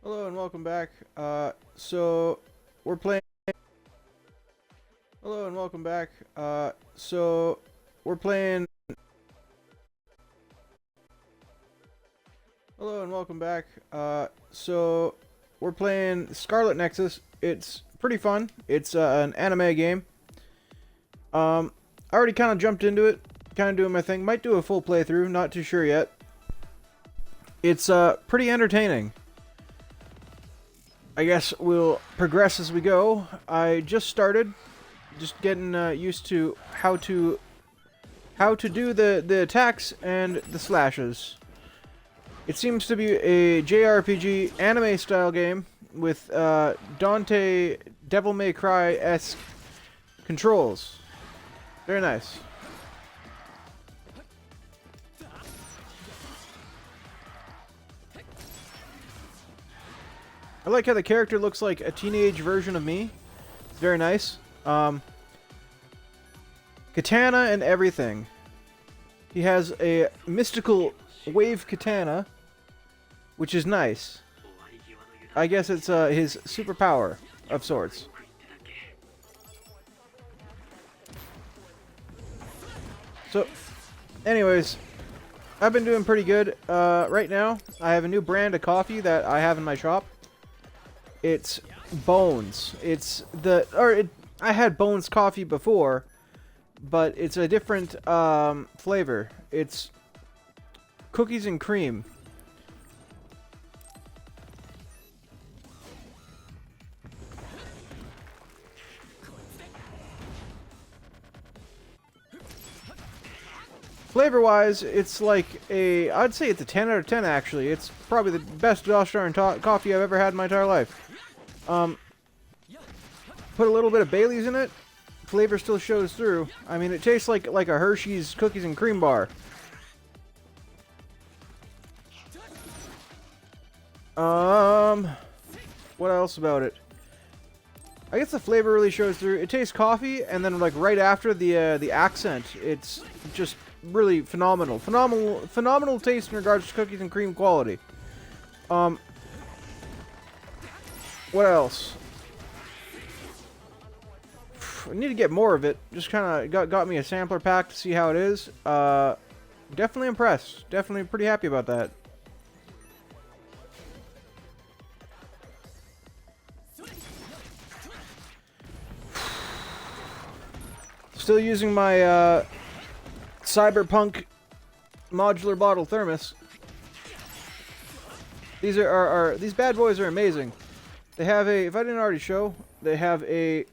Hello and welcome back. So we're playing. Hello and welcome back. So we're playing. Hello and welcome back. So we're playing Scarlet Nexus. It's pretty fun. It's an anime game. I already kind of jumped into it, kind of doing my thing. Might do a full playthrough. Not too sure yet. It's pretty entertaining. I guess we'll progress as we go. I just started, just getting used to how to do the attacks and the slashes. It seems to be a JRPG anime style game with Dante Devil May Cry-esque controls. Very nice. I like how the character looks like a teenage version of me. It's very nice. Katana and everything. He has a mystical wave katana, which is nice. I guess it's his superpower of sorts. So, anyways, I've been doing pretty good. Right now, I have a new brand of coffee that I have in my shop. It's Bones. I had Bones coffee before, but it's a different flavor. It's cookies and cream. Flavor-wise, it's like I'd say it's a 10 out of 10 actually. It's probably the best gosh darn coffee I've ever had in my entire life. Put a little bit of Bailey's in it, flavor still shows through. I mean, it tastes like a Hershey's cookies and cream bar. What else about it? I guess the flavor really shows through. It tastes coffee, and then like right after the accent, it's just really phenomenal. Phenomenal taste in regards to cookies and cream quality. What else? I need to get more of it. Just kind of got me a sampler pack to see how it is. Definitely impressed. Definitely pretty happy about that. Still using my Cyberpunk modular bottle thermos. These these bad boys are amazing. They have a, if I didn't already show, they have a,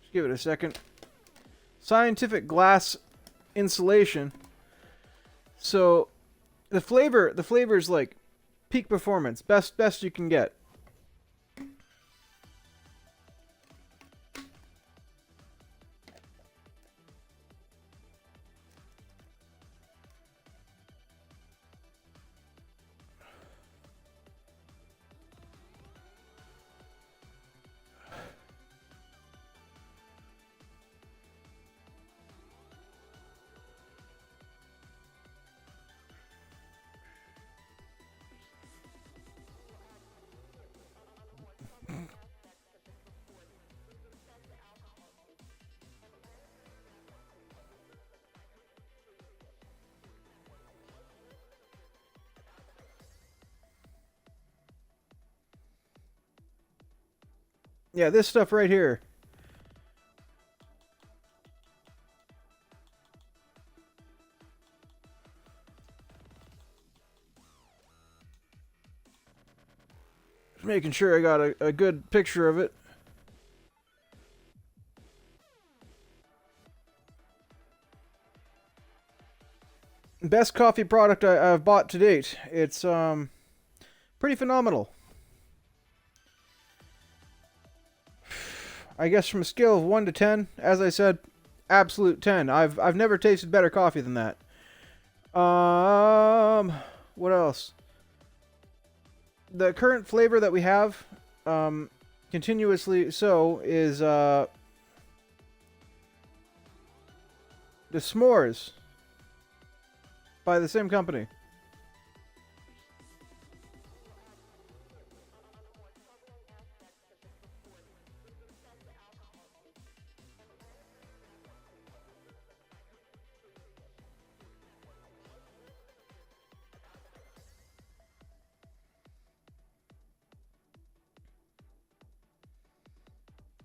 just give it a second, scientific glass insulation. So the flavor is like peak performance, best you can get. Yeah, this stuff right here. Just making sure I got a good picture of it. Best coffee product I've bought to date. It's pretty phenomenal. I guess from a scale of 1 to 10, as I said, absolute 10. I've never tasted better coffee than that. What else? The current flavor that we have, continuously so, is the s'mores by the same company.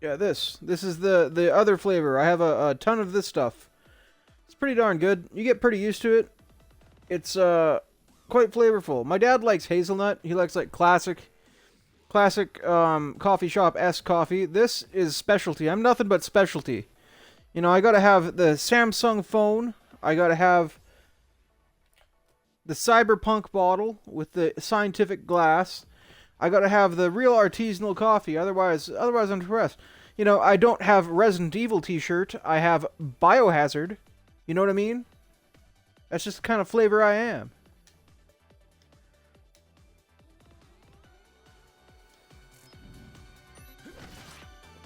Yeah, this is the other flavor. I have a ton of this stuff. It's pretty darn good. You get pretty used to it. It's quite flavorful. My dad likes hazelnut. He likes like classic coffee shop-esque coffee. This is specialty. I'm nothing but specialty. You know, I gotta have the Samsung phone. I gotta have the Cyberpunk bottle with the scientific glass. I gotta have the real artisanal coffee. Otherwise I'm depressed. You know, I don't have Resident Evil t-shirt. I have Biohazard. You know what I mean? That's just the kind of flavor I am.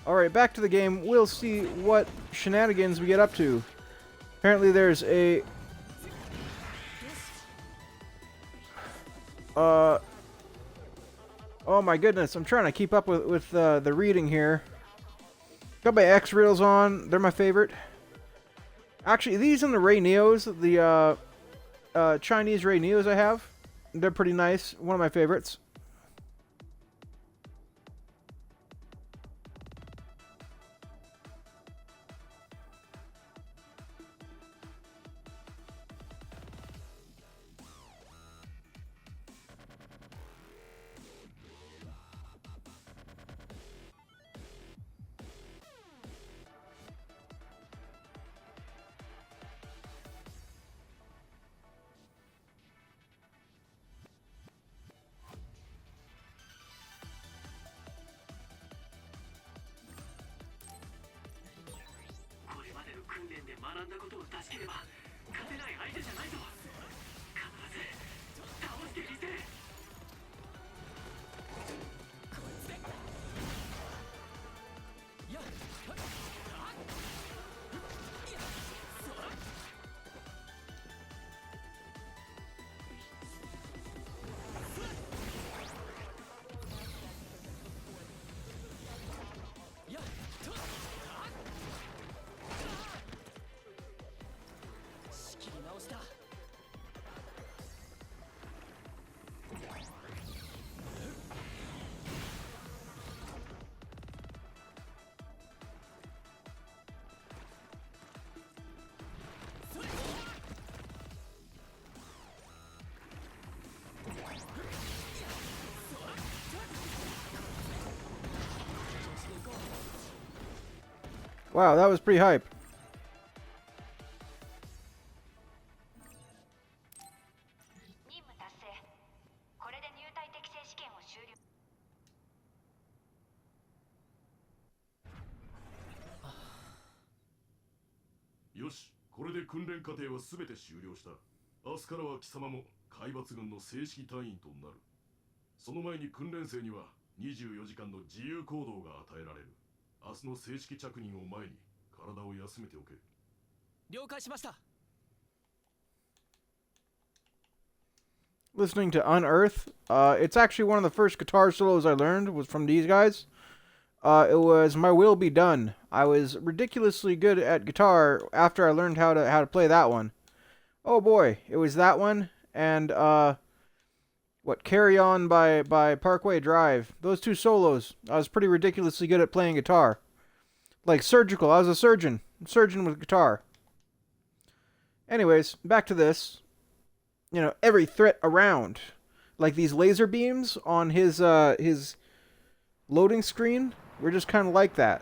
Alright, back to the game. We'll see what shenanigans we get up to. Apparently there's a... oh my goodness, I'm trying to keep up with the reading here. Got my X-Rails on. They're my favorite. Actually, these and the Ray Neos, the Chinese Ray Neos I have, they're pretty nice. One of my favorites. Wow, that was pretty hype. Yoshi, これで訓練過程はすべて終了した。明日からは貴様も海抜軍の正式隊員となる。その前に訓練生には24時間の自由行動が与えられる。明日の正式着任を前に体を休めておけ。了解しました。Listening to Unearth, it's actually one of the first guitar solos I learned was from these guys. It was My Will Be Done. I was ridiculously good at guitar after I learned how to play that one. Oh boy, it was that one and what, Carry On by Parkway Drive. Those two solos. I was pretty ridiculously good at playing guitar. Like surgical. I was a surgeon with guitar. Anyways, back to this. You know, every threat around. Like these laser beams on his loading screen. We're just kind of like that.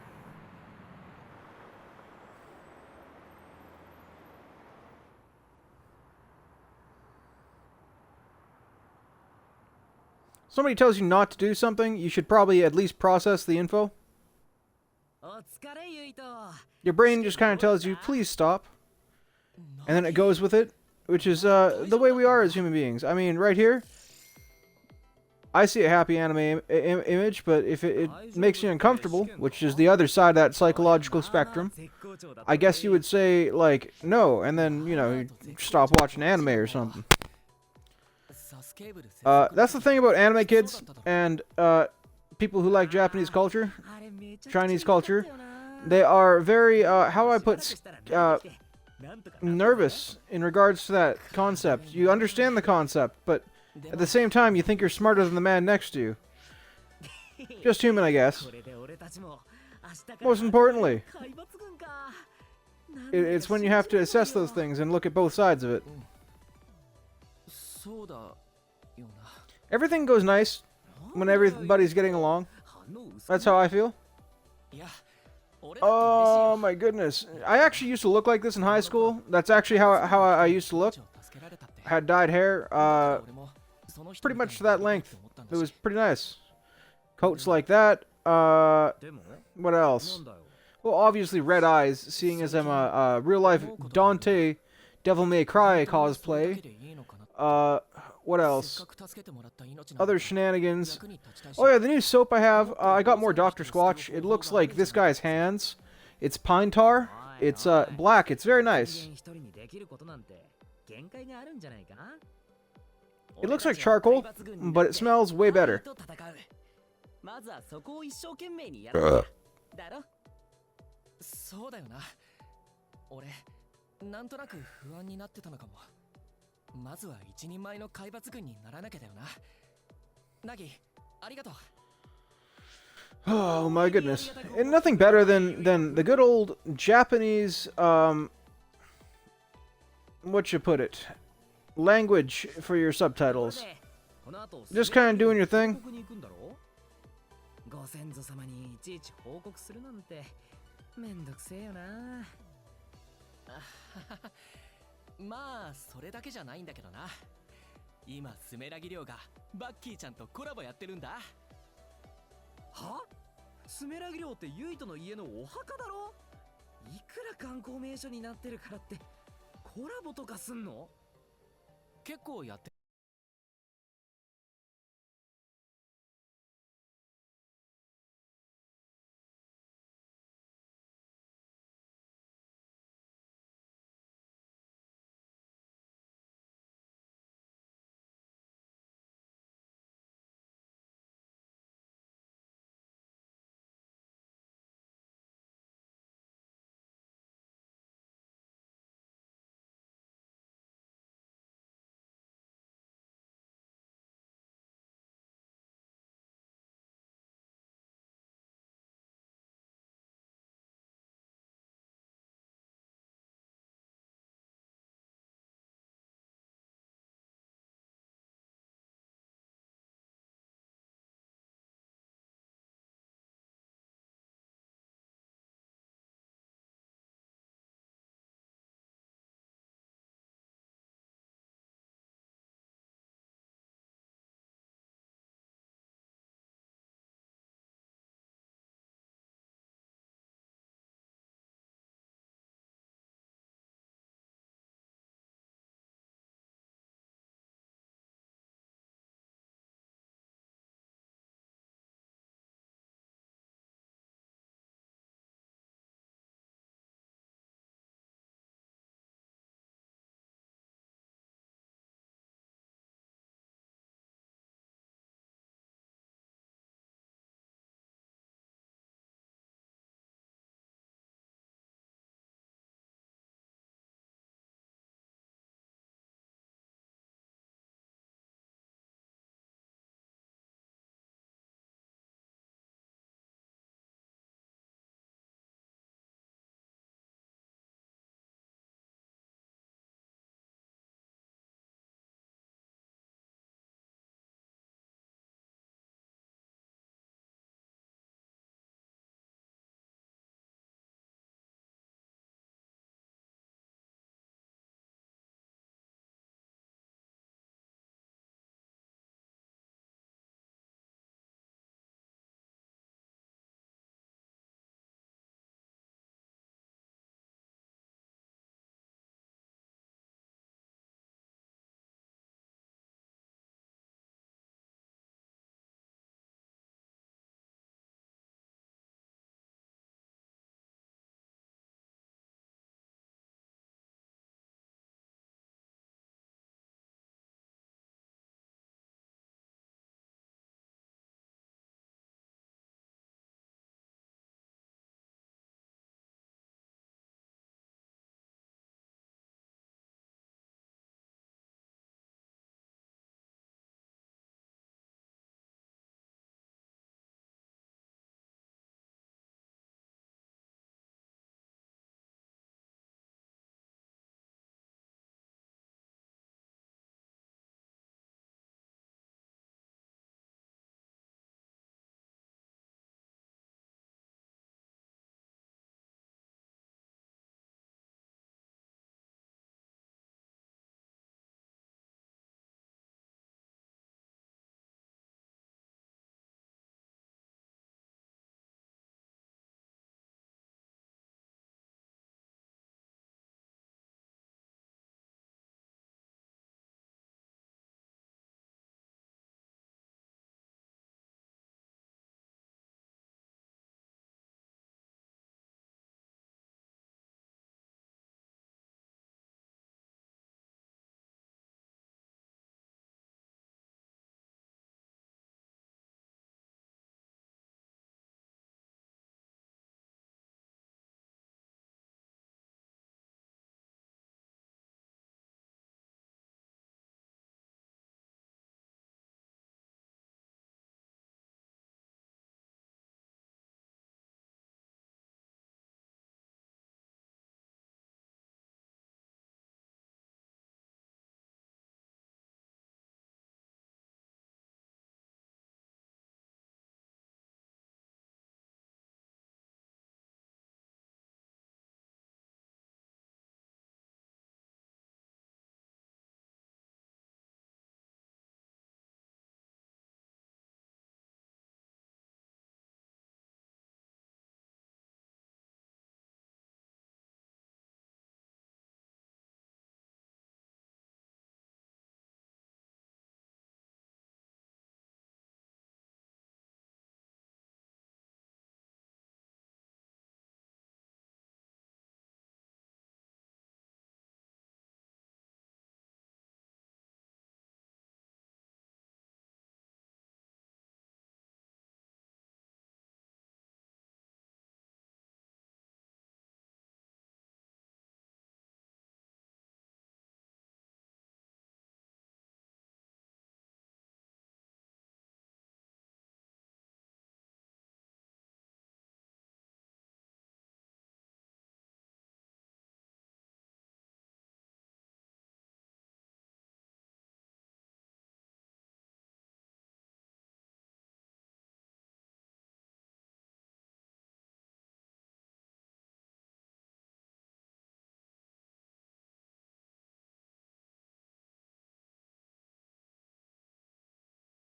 Somebody tells you not to do something, you should probably at least process the info. Your brain just kind of tells you, please stop. And then it goes with it, which is the way we are as human beings. I mean, right here, I see a happy anime image, but if it makes you uncomfortable, which is the other side of that psychological spectrum, I guess you would say, like, no, and then, you know, stop watching anime or something. That's the thing about anime kids and people who like Japanese culture, Chinese culture. They are very, how do I put, nervous in regards to that concept. You understand the concept, but at the same time, you think you're smarter than the man next to you. Just human, I guess. Most importantly, it's when you have to assess those things and look at both sides of it. Everything goes nice when everybody's getting along. That's how I feel. Oh my goodness. I actually used to look like this in high school. That's actually how I used to look. I had dyed hair, pretty much to that length. It was pretty nice. Coats like that. What else? Well, obviously red eyes, seeing as I'm a real-life Dante Devil May Cry cosplay. What else? Other shenanigans. Oh yeah, the new soap I have, I got more Dr. Squatch. It looks like this guy's hands. It's pine tar. It's black. It's very nice. It looks like charcoal, but it smells way better. Oh my goodness. And nothing better than the good old Japanese, what you put it? Language for your subtitles. Just kind of doing your thing. ご先祖様にいちいち報告するなんてめんどくせえよな。まあそれだけじゃないんだけどな。今スメラギ寮がバッキーちゃんとコラボやってるんだ。は？スメラギ寮ってユイトの家のお墓だろ？いくら観光名所になってるからってコラボとかすんの？結構やって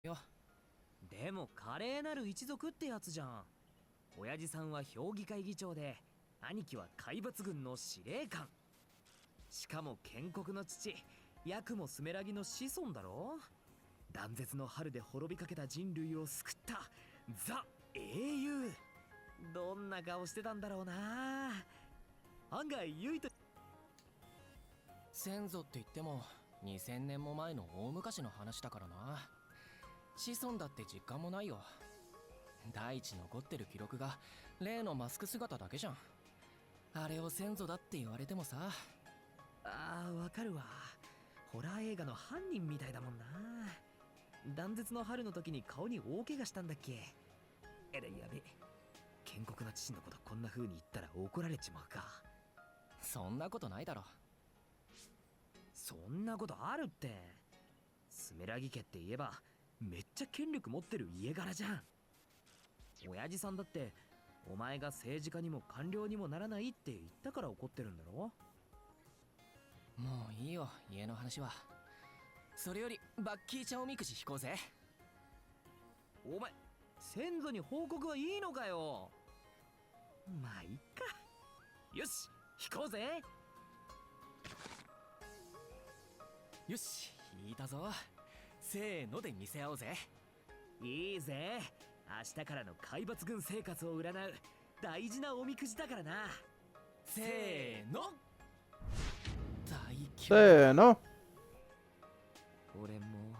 よ。でも華麗なる一族ってやつじゃん。親父さんは評議会議長で、兄貴は海抜軍の司令官。しかも建国の父、ヤクモスメラギの子孫だろ。断絶の春で滅びかけた人類を救ったザ英雄。どんな顔してたんだろうな。案外ユイと先祖って言っても2000年も前の大昔の話だからな。子孫だって実感もないよ。第一残ってる記録が例のマスク姿だけじゃん。あれを先祖だって言われてもさ。ああ、わかるわ。ホラー映画の犯人みたいだもんな。断絶の春の時に顔に大怪我したんだっけ。やべ。建国の父のことこんな風に言ったら怒られちまうか。そんなことないだろ。そんなことあるって。スメラギ家って言えばめっちゃ権力持ってる家柄じゃん。親父さんだってお前が政治家にも官僚にもならないって言ったから怒ってるんだろ。もういいよ、家の話は。それよりバッキーちゃんおみくじ引こうぜ。お前、先祖に報告はいいのかよ。まあいっか。よし、引こうぜ。よし、引いたぞ。せーので見せ合おうぜ。いいぜ。明日からの海抜軍生活を占う大事なおみくじだからな。せーの。せーの。俺も。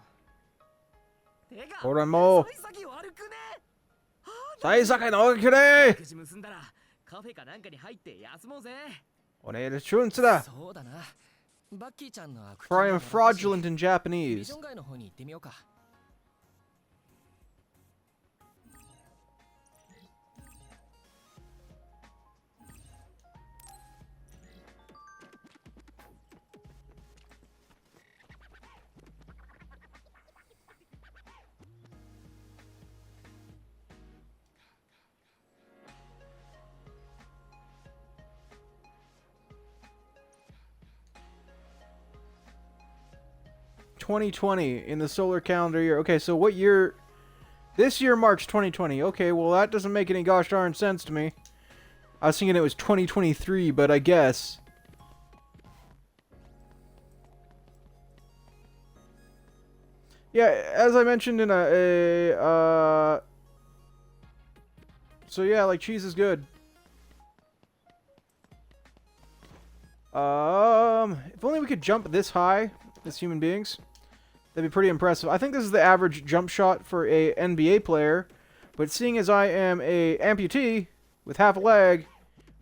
てか、俺も。幸先悪くね。幸先のくれ。くじ結んだらカフェかなんかに入って休もうぜ。おねえ、チュンツだ。そうだな。バッキーちゃんの For I am fraudulent in ビ Japanese. ジョン街の方に行ってみようか。2020 in the solar calendar year. Okay, so what year? This year marks 2020. Okay, well that doesn't make any gosh darn sense to me. I was thinking it was 2023, but I guess. Yeah, as I mentioned in so yeah, like cheese is good. If only we could jump this high as human beings. That'd be pretty impressive. I think this is the average jump shot for a NBA player, but seeing as I am a amputee with half a leg,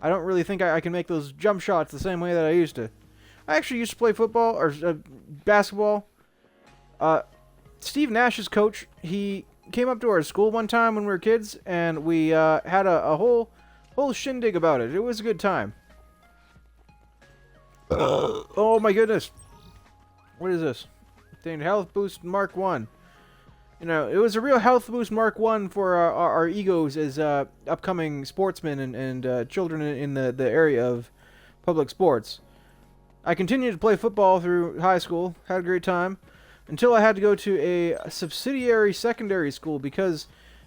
I don't really think I can make those jump shots the same way that I used to. I actually used to play football, or basketball. Steve Nash's coach, he came up to our school one time when we were kids, and we had a whole shindig about it. It was a good time. Oh my goodness. What is this? Obtained Health Boost Mark 1. You know, it was a real health boost Mark 1 for our egos as upcoming sportsmen and children in the area of public sports. I continued to play football through high school, had a great time, until I had to go to a subsidiary secondary school because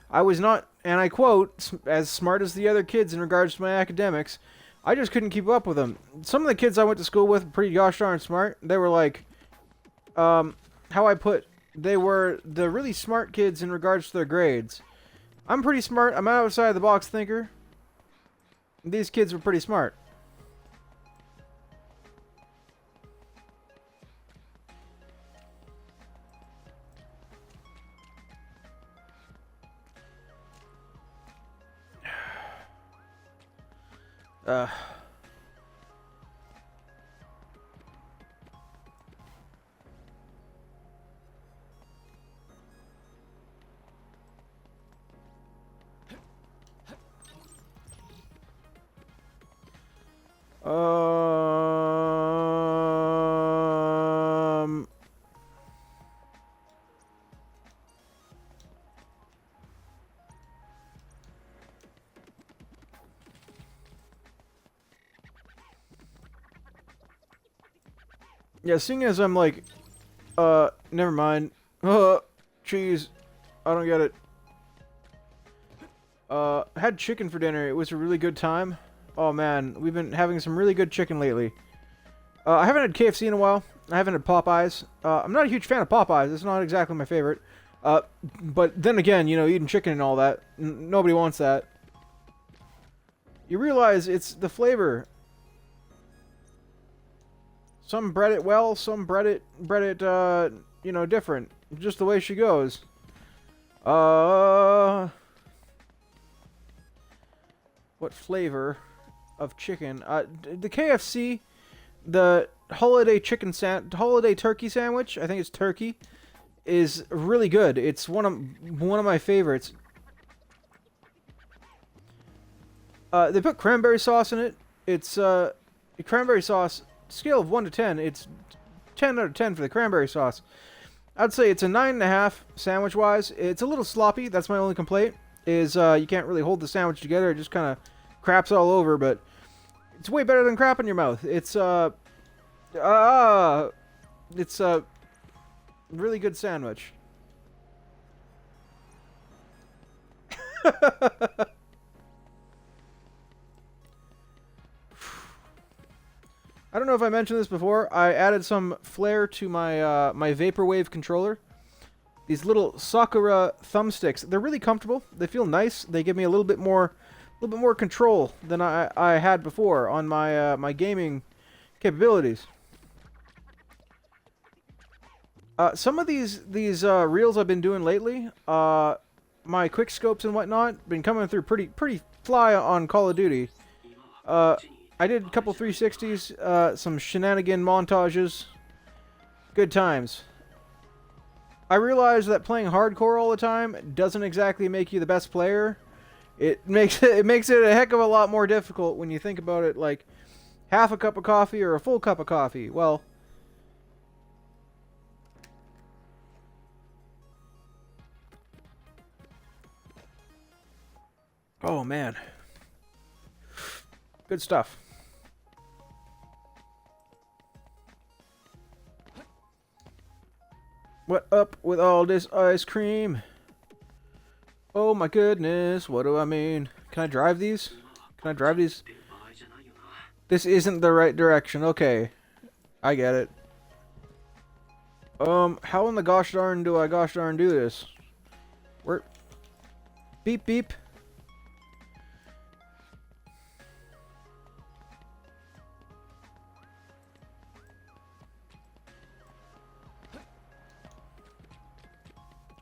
I was not, and I quote, as smart as the other kids in regards to my academics. I just couldn't keep up with them. Some of the kids I went to school with were pretty gosh darn smart. They were like, they were the really smart kids in regards to their grades. I'm pretty smart. I'm an outside the box thinker. These kids were pretty smart. Yeah, seeing as I'm like, never mind. Cheese. I don't get it. Had chicken for dinner. It was a really good time. Oh man, we've been having some really good chicken lately. I haven't had KFC in a while. I haven't had Popeyes. I'm not a huge fan of Popeyes. It's not exactly my favorite. But then again, you know, eating chicken and all that, nobody wants that. You realize it's the flavor. Some bread it well, some bread it, you know, different. Just the way she goes. What flavor of chicken? The KFC, the holiday holiday turkey sandwich, I think it's turkey, is really good. It's one of my favorites. They put cranberry sauce in it. It's cranberry sauce. Scale of 1 to 10, it's 10 out of 10 for the cranberry sauce. I'd say it's a 9.5 sandwich-wise. It's a little sloppy. That's my only complaint. Is you can't really hold the sandwich together. It just kind of craps all over. But it's way better than crap in your mouth. It's a really good sandwich. I don't know if I mentioned this before. I added some flair to my my vaporwave controller. These little Sakura thumbsticks. They're really comfortable. They feel nice. They give me a little bit more control than I had before on my my gaming capabilities. Some of these reels I've been doing lately, my quick scopes and whatnot, been coming through pretty fly on Call of Duty. I did a couple 360s, some shenanigan montages. Good times. I realize that playing hardcore all the time doesn't exactly make you the best player. It makes it a heck of a lot more difficult when you think about it, like half a cup of coffee or a full cup of coffee. Well, oh man. Good stuff. What up with all this ice cream? Oh my goodness, what do I mean? Can I drive these? Can I drive these? This isn't the right direction. Okay. I get it. How in the gosh darn do I gosh darn do this? Where? Beep beep.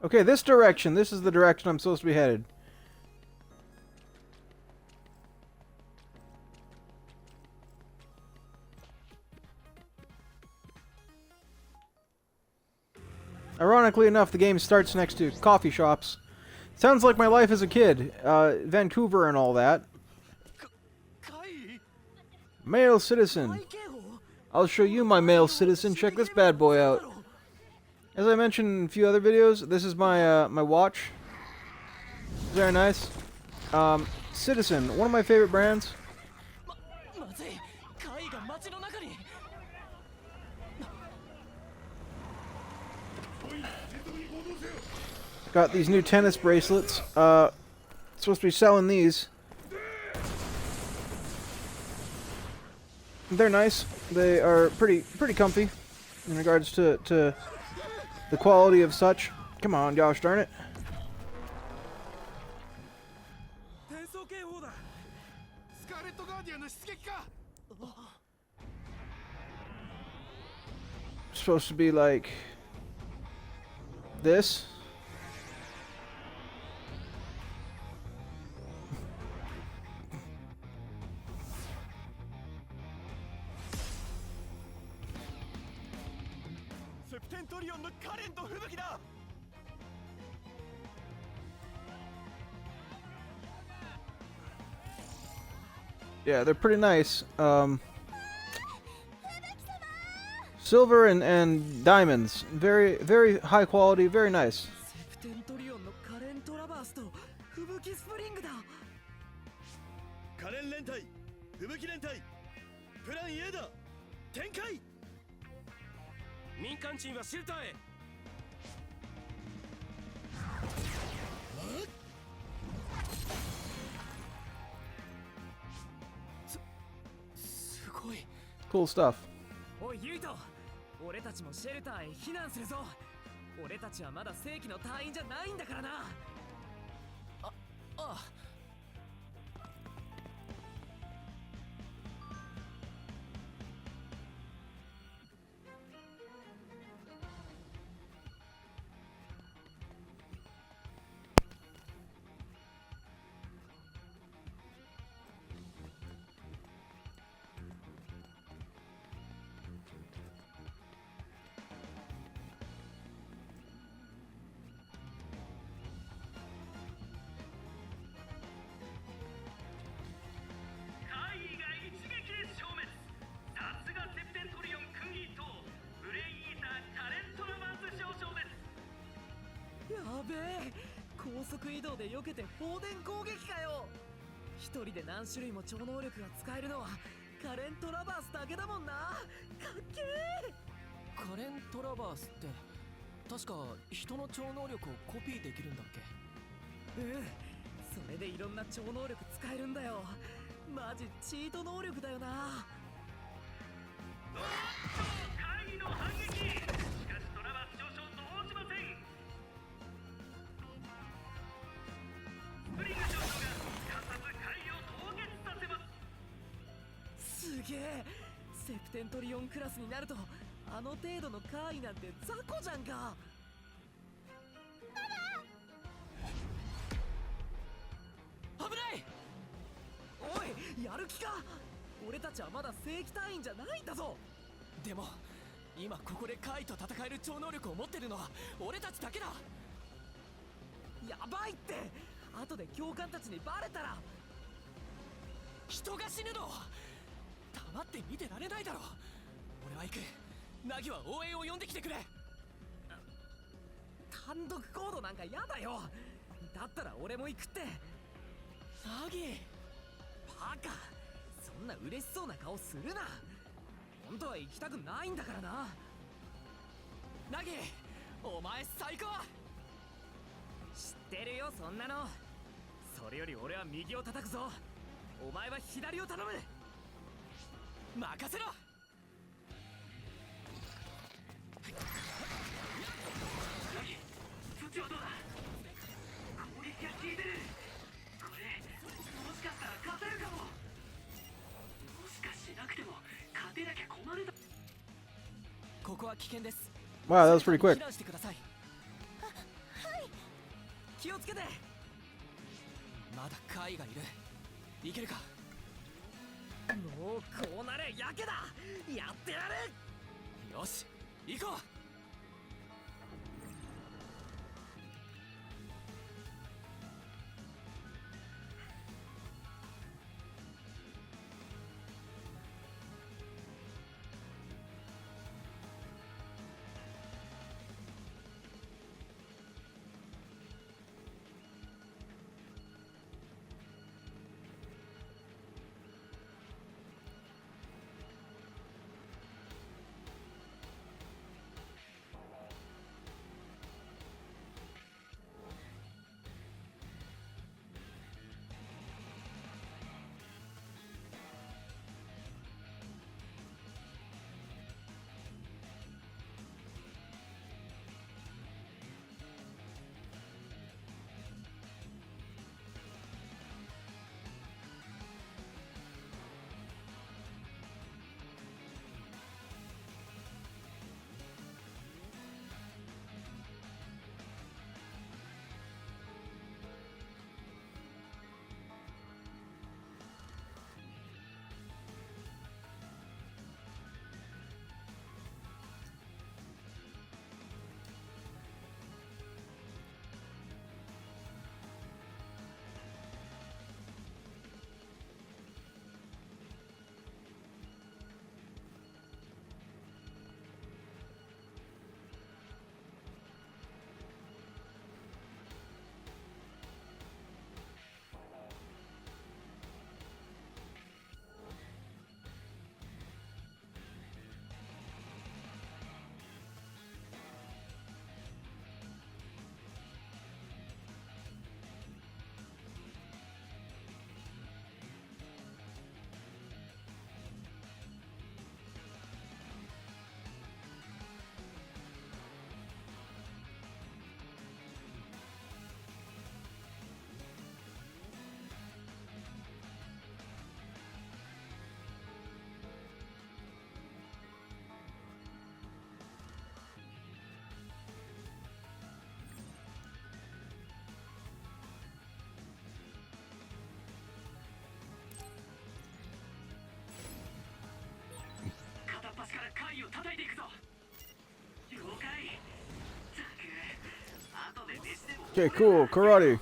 Okay, this direction. This is the direction I'm supposed to be headed. Ironically enough, the game starts next to coffee shops. Sounds like my life as a kid. Vancouver and all that. Male citizen. I'll show you my male citizen. Check this bad boy out. As I mentioned in a few other videos, this is my my watch. Very nice. Citizen, one of my favorite brands. Got these new tennis bracelets. Supposed to be selling these. They're nice. They are pretty comfy in regards to the quality of such. Come on, gosh darn it. Supposed to be like this. Yeah, they're pretty nice. Silver and diamonds. Very high quality, very nice. Cool stuff. おいユイト、俺たちもシェルターへ避難するぞ。俺たちはまだ正規の隊員じゃないんだからな。ああ。やべえ、高速移動で避けて放電攻撃かよ。一人で何種類も超能力が使えるのはカレントラバースだけだもんな。かっけえ。カレントラバースって確か人の超能力をコピーできるんだっけ？それでいろんな超能力使えるんだよ。マジチート能力だよな。会議の反撃。しかしトラバース上昇動じません。スプリング上昇がすかさず会議を凍結させます。すげえ、セプテントリオンクラスになるとあの程度の怪異なんて雑魚じゃんか。危ない。おい、やる気か。俺たちはまだ正規隊員じゃないんだぞ。でも今ここで怪異と戦える超能力を持ってるのは俺たちだけだ。やばいって。後で教官たちにバレたら。人が死ぬの黙って見てられないだろ。俺は行く。ナギは応援を呼んできてくれ。単独行動なんかやだよ。だったら俺も行くって。ナギ。バカ、そんな嬉しそうな顔するな。本当は行きたくないんだからな。ナギ、お前最高。知ってるよそんなの。それより俺は右を叩くぞ。お前は左を頼む。任せろ。そっちはどうだ。攻撃が効いてる。これもしかしたら勝てるかも。もしかしなくても勝てなきゃ困るだ。ここは危険です。 Wow, that was pretty quick. 避難してください。気をつけて。まだ怪異がいる。いけるか。もうこうなれやけだ。やってやる。よし行こう。Okay, cool. Karate.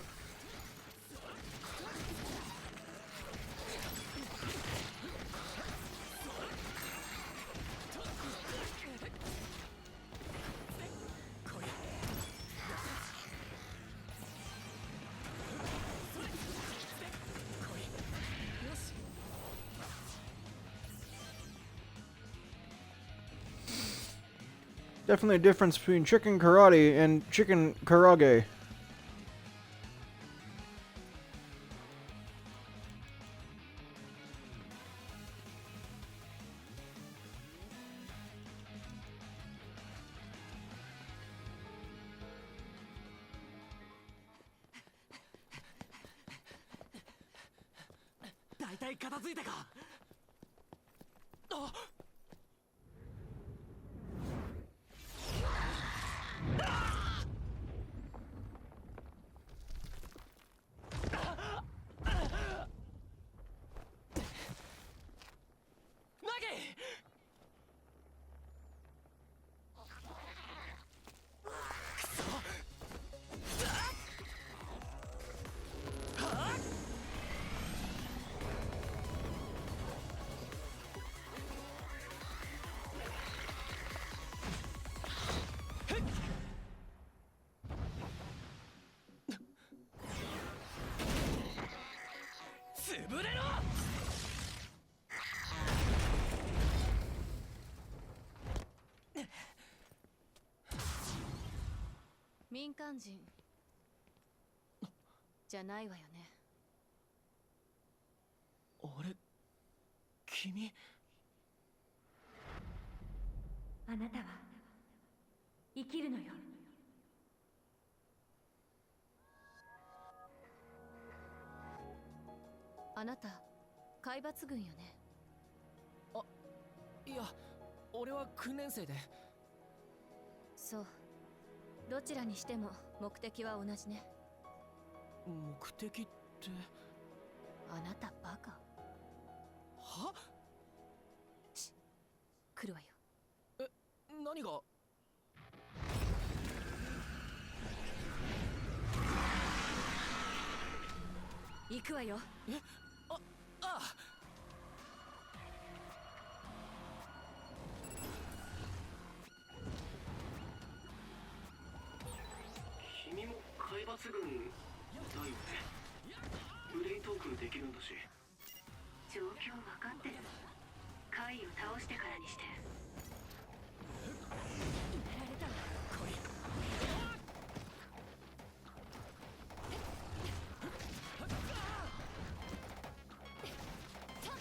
Definitely a difference between chicken karate and chicken karage.民間人じゃないわよね。あれ、君。あなたは生きるのよ。あなた海抜軍よね。あ、いや、俺は訓練生で。そう。どちらにしても目的は同じね。目的って。あなたバカ。は？来るわよ。え、何が？行くわよ。え、ああ。君も海抜軍だよね。ブレイトークできるんだし。状況わかってる。カイを倒してからにして。やられたわ。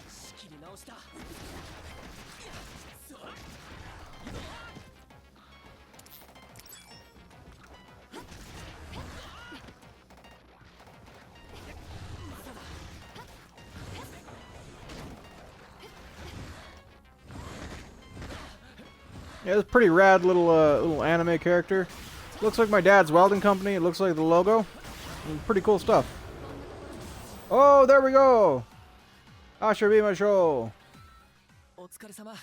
仕切り直した。Yeah, it's a pretty rad little anime character. Looks like my dad's welding company. It looks like the logo. Pretty cool stuff. Oh, there we go. Ashirima show. お疲れ様。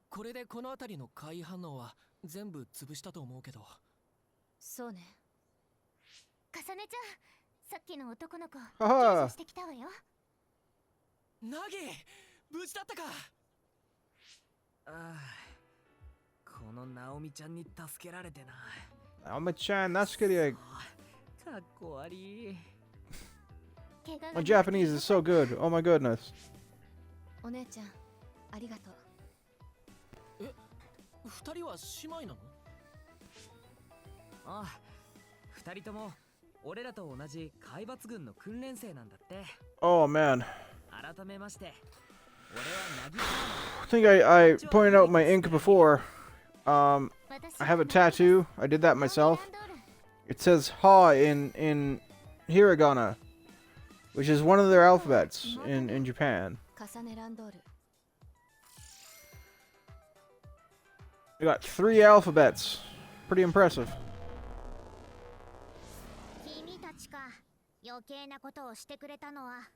これでこの辺りの怪反応は全部潰したと思うけど。そうね。かさねちゃん、さっきの男の子、はは救助してきたわよ。ナギ、無事だったか。ああ、このナオミちゃんに助けられてな。Naomi-chan, that's good. かっこ悪い。怪我が My Japanese is so good. Oh my goodness. お姉ちゃん、ありがとう。え、二人は姉妹なの？ああ、二人とも俺らと同じ海抜軍の訓練生なんだって。 Oh man. 改めまして、俺はナギ。 I think I pointed out my ink before. I have a tattoo. I did that myself. It says Ha in hiragana, which is one of their alphabets in Japan. カサネランドール。 I got 3 alphabets. Pretty impressive. 君たちか、余計なことをしてくれたのは。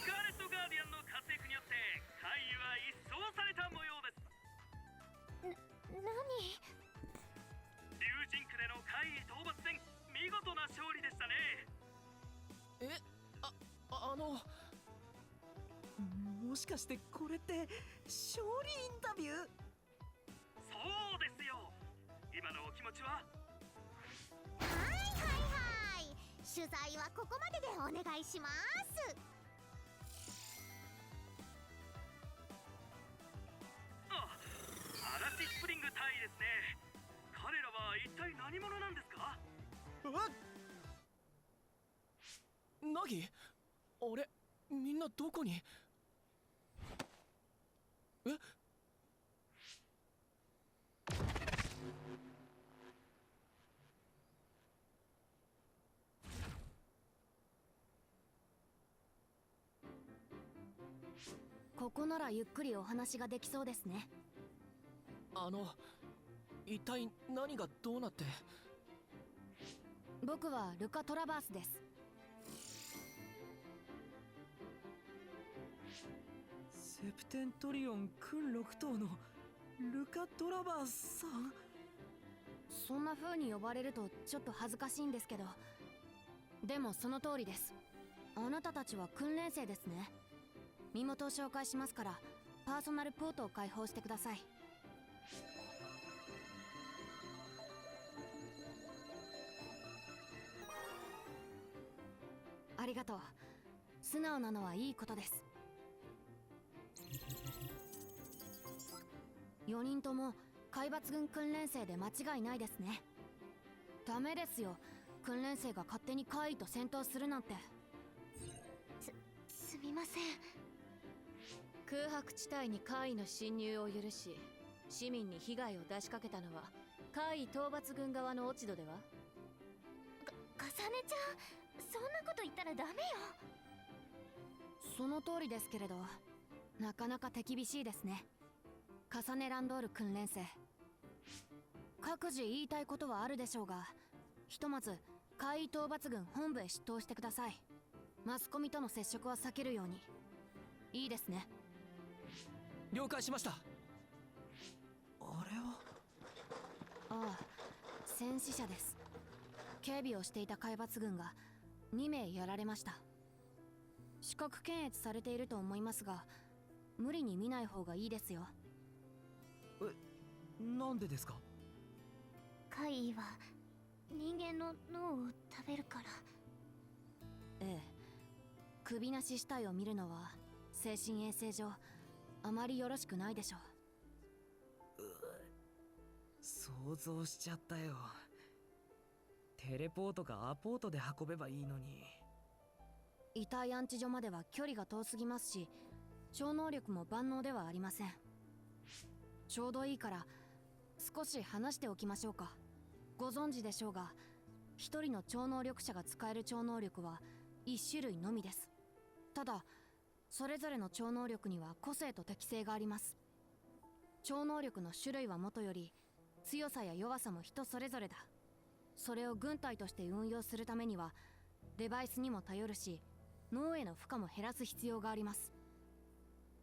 スカーレット・ガーディアンの活躍によって怪異は一掃された模様です。何？人区での怪異討伐戦、見事な勝利でしたね。もしかしてこれって勝利インタビュー？そうですよ。今のお気持ちは？はい。取材はここまででお願いします。アラシスプリング隊員ですね。彼らは一体何者なんですか？ナギ？あれ、みんなどこに？え？ここならゆっくりお話ができそうですね。一体何がどうなって？僕はルカ・トラバースです。セプテントリオン訓6等のルカ・トラバースさん？そんな風に呼ばれるとちょっと恥ずかしいんですけど、でもその通りです。あなたたちは訓練生ですね。身元を紹介しますから、パーソナルポートを開放してください。ありがとう。素直なのはいいことです。4人とも海抜軍訓練生で間違いないですね。ダメですよ、訓練生が勝手に怪異と戦闘するなんて。すみません。空白地帯に怪異の侵入を許し、市民に被害を出しかけたのは怪異討伐軍側の落ち度では？かさねちゃん、そんなこと言ったらダメよ。その通りですけれど、なかなか手厳しいですね。カサネランドール訓練生、各自言いたいことはあるでしょうが、ひとまず怪異討伐軍本部へ出頭してください。マスコミとの接触は避けるように。いいですね。了解しました。あれは？ああ、戦死者です。警備をしていた海抜軍が2名やられました。資格検閲されていると思いますが、無理に見ない方がいいですよ。なんでですか？怪異は人間の脳を食べるから。ええ、首なし死体を見るのは精神衛生上あまりよろしくないでしょう。想像しちゃったよ。テレポートかアポートで運べばいいのに。遺体安置所までは距離が遠すぎますし、超能力も万能ではありません。ちょうどいいから少し話しておきましょうか。ご存知でしょうが、一人の超能力者が使える超能力は一種類のみです。ただそれぞれの超能力には個性と適性があります。超能力の種類はもとより、強さや弱さも人それぞれだ。それを軍隊として運用するためにはデバイスにも頼るし、脳への負荷も減らす必要があります。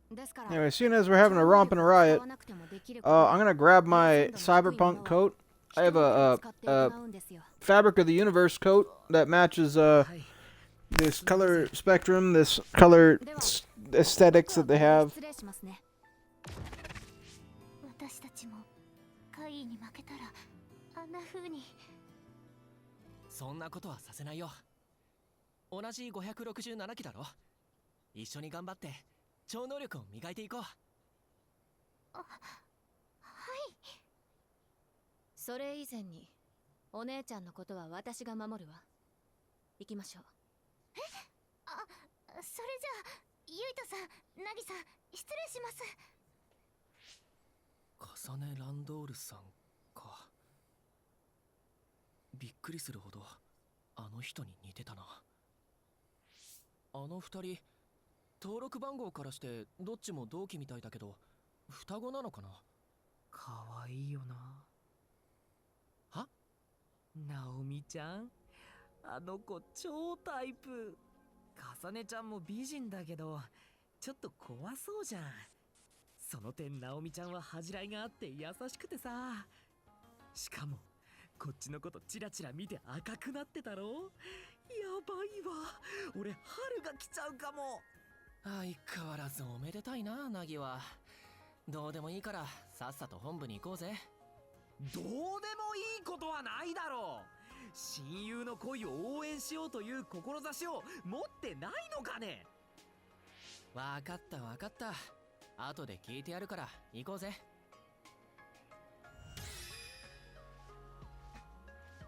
ですから、 Anyway, seeing as we're having a romp and a riot, I'm gonna grab my cyberpunk coat. I have a fabric of the universe coat that matches this color spectrum, this color aesthetics that they have. 私たちも怪異に負けたらあんな風に。そんなことはさせないよ。同じ567期だろ。一緒に頑張って超能力を磨いていこう。はい。それ以前にお姉ちゃんのことは私が守るわ。行きましょう。それじゃあゆいとさん、なぎさん、失礼します。カサネ・ランドールさんか。びっくりするほどあの人に似てたな。あの二人登録番号からしてどっちも同期みたいだけど、双子なのかな。かわいいよな。は？ナオミちゃん、あの子超タイプ。かさねちゃんも美人だけどちょっと怖そうじゃん。その点ナオミちゃんは恥じらいがあって優しくてさ。しかもこっちのことチラチラ見て赤くなってたろ。やばいわ、俺春が来ちゃうかも。相変わらずおめでたいな、ナギは。どうでもいいからさっさと本部に行こうぜ。どうでもいいことはないだろう。親友の恋を応援しようという志を持ってないのかね。わかったわかった。後で聞いてやるから行こうぜ。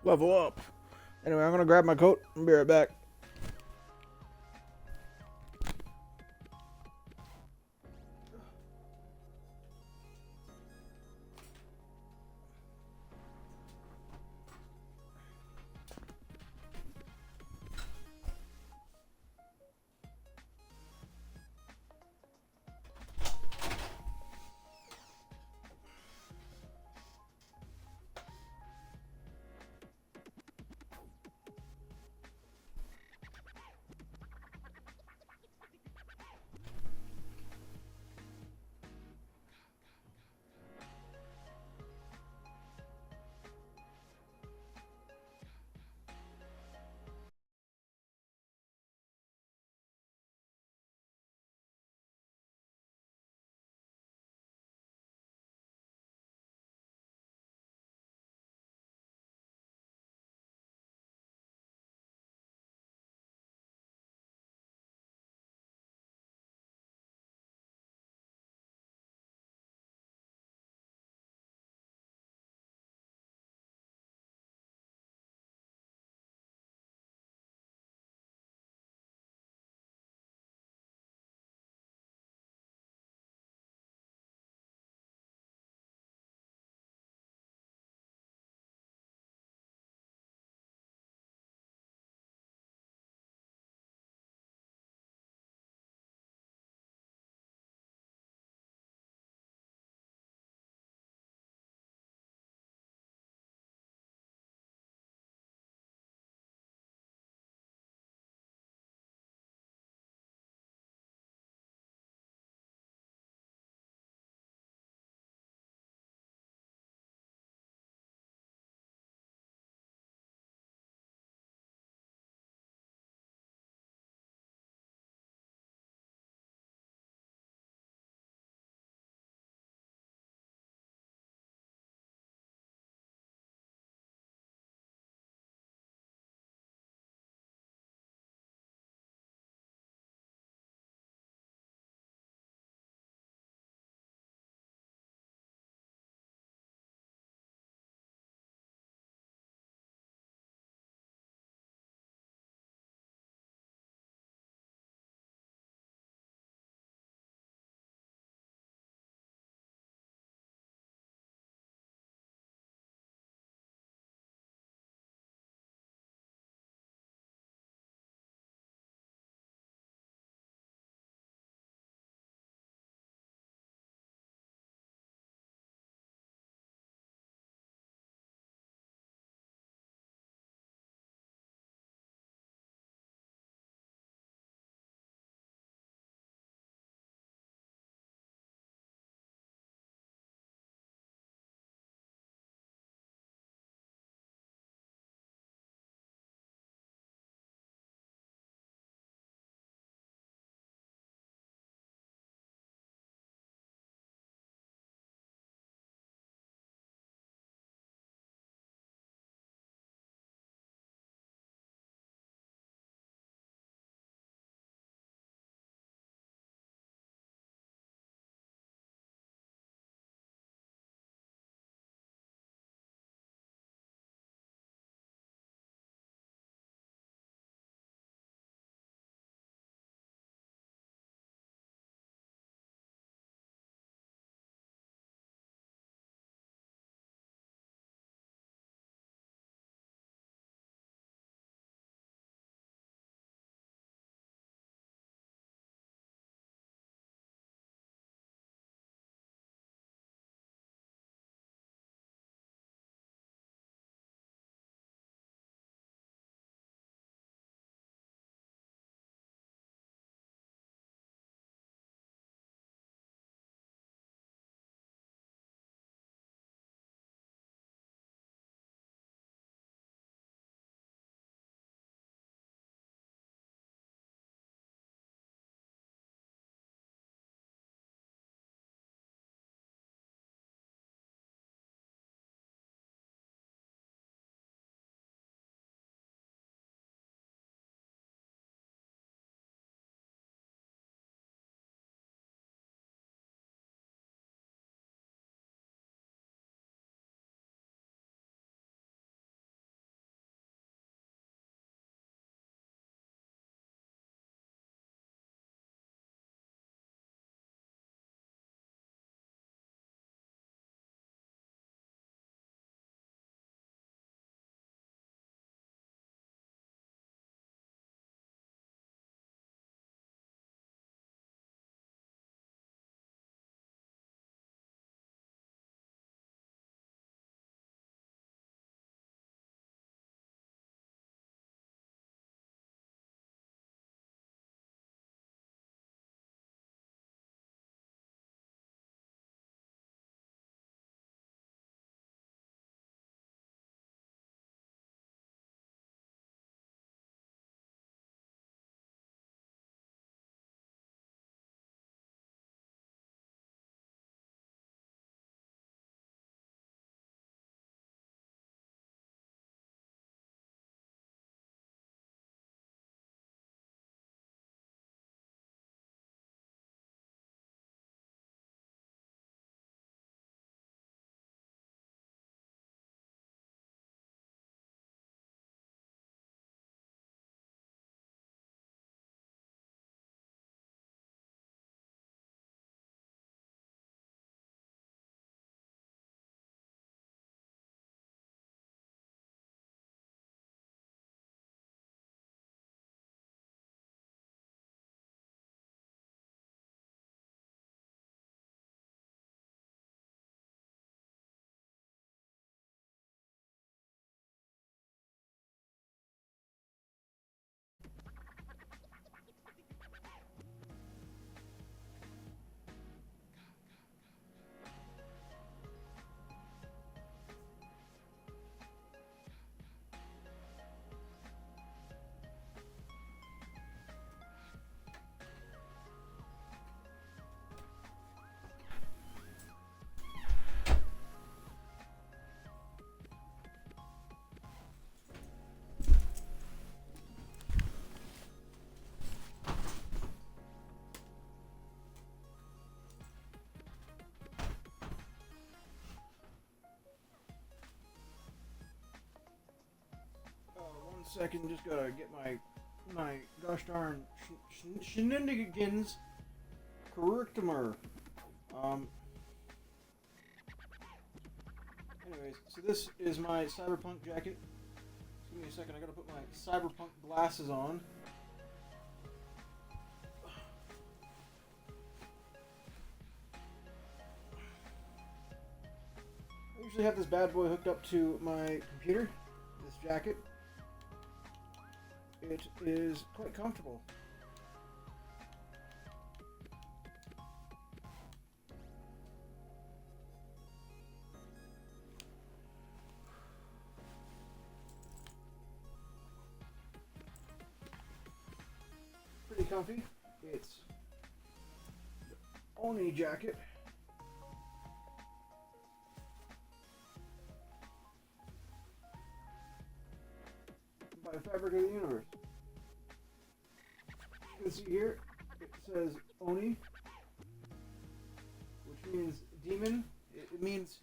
Level up. Anyway, I'm gonna grab my coat and be right back. second, just gotta get my gosh darn shenanigans correctimer. Anyways, so this is my cyberpunk jacket. Just give me a second, I gotta put my cyberpunk glasses on. I usually have this bad boy hooked up to my computer, this jacket. It is quite comfortable. Pretty comfy. It's the Oni jacket. By Fabric of the Universe. You can see here, it says Oni, which means demon. It means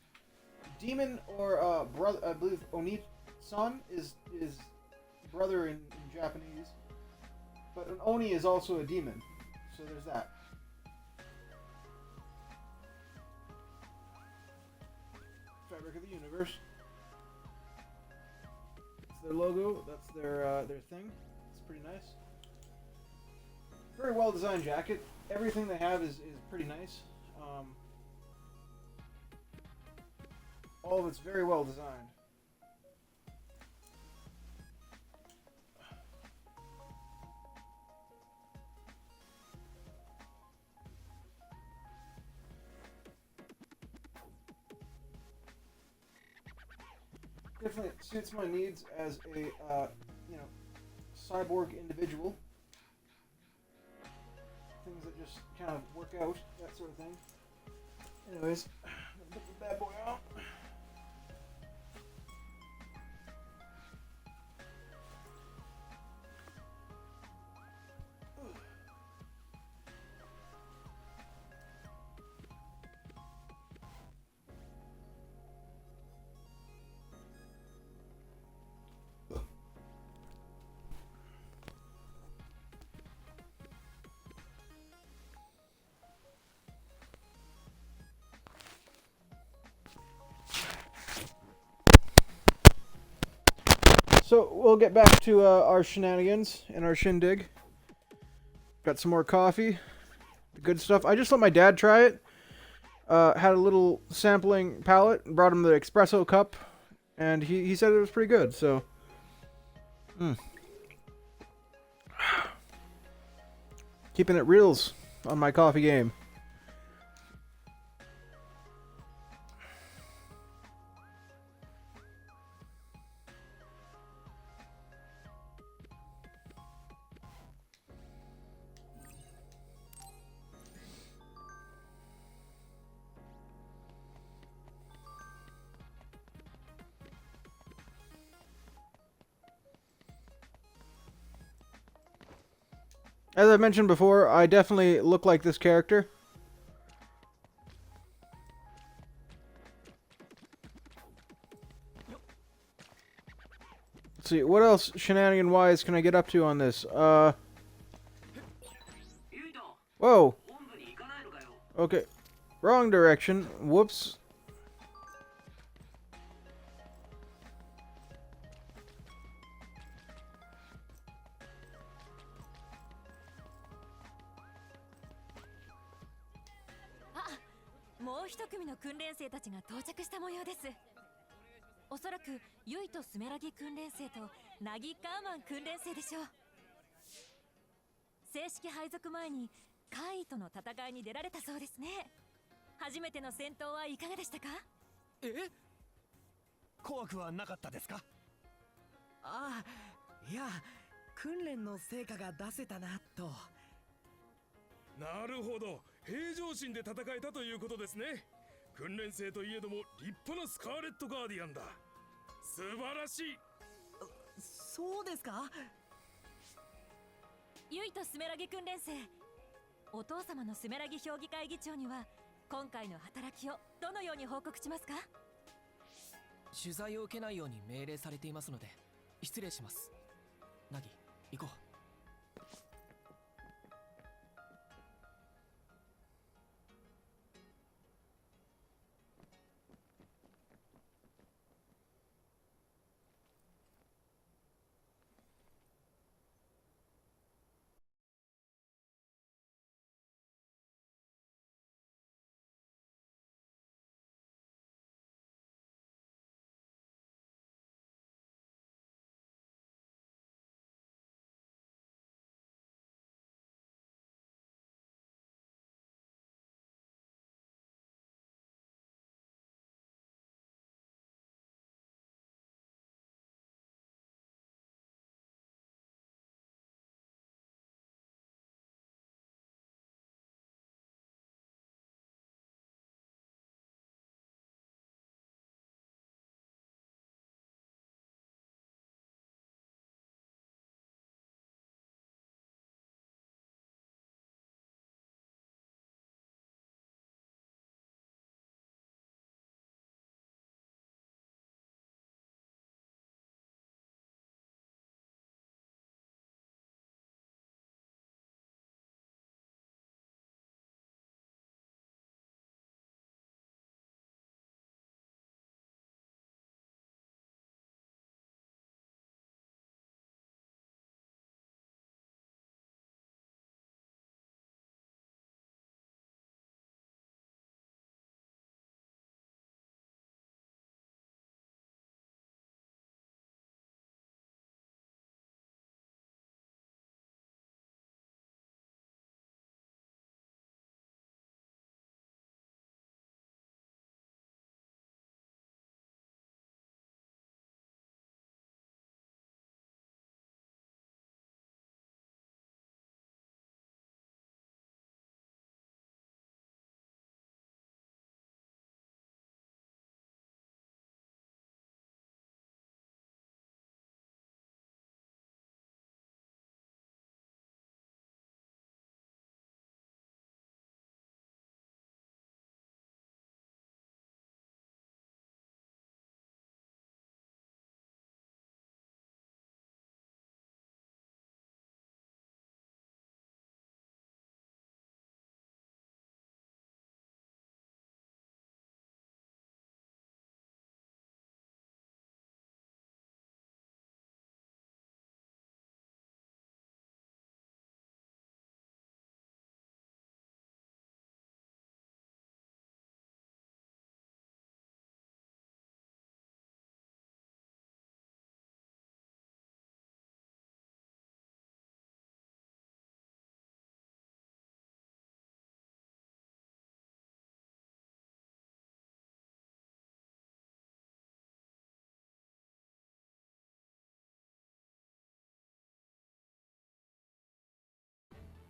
demon or brother. I believe Oni-san is brother in Japanese, but an Oni is also a demon. So there's that. Fabric of the Universe. Their logo, that's their thing. It's pretty nice. Very well designed jacket. Everything they have is pretty nice. All of it's very well designed. Definitely suits my needs as a cyborg individual. Things that just kind of work out, that sort of thing. Anyways, I'm gonna put the bad boy out. So we'll get back to our shenanigans and our shindig. Got some more coffee, the good stuff. I just let my dad try it. Had a little sampling palette, brought him the espresso cup, and he said it was pretty good. So, keeping it reals on my coffee game. As I mentioned before, I definitely look like this character. Let's see, what else shenanigan-wise can I get up to on this? Whoa! Okay, wrong direction. Whoops.もう一組の訓練生たちが到着した模様です。おそらくユイとスメラギ訓練生とナギカーマン訓練生でしょう。正式配属前に怪異との戦いに出られたそうですね。初めての戦闘はいかがでしたか？え？怖くはなかったですか？ああ、いや、訓練の成果が出せたなと。なるほど、平常心で戦えたということですね。訓練生といえども立派なスカーレットガーディアンだ。素晴らしい。そうですか？ユイとスメラギ訓練生、お父様のスメラギ評議会議長には今回の働きをどのように報告しますか？取材を受けないように命令されていますので失礼します。ナギ行こう。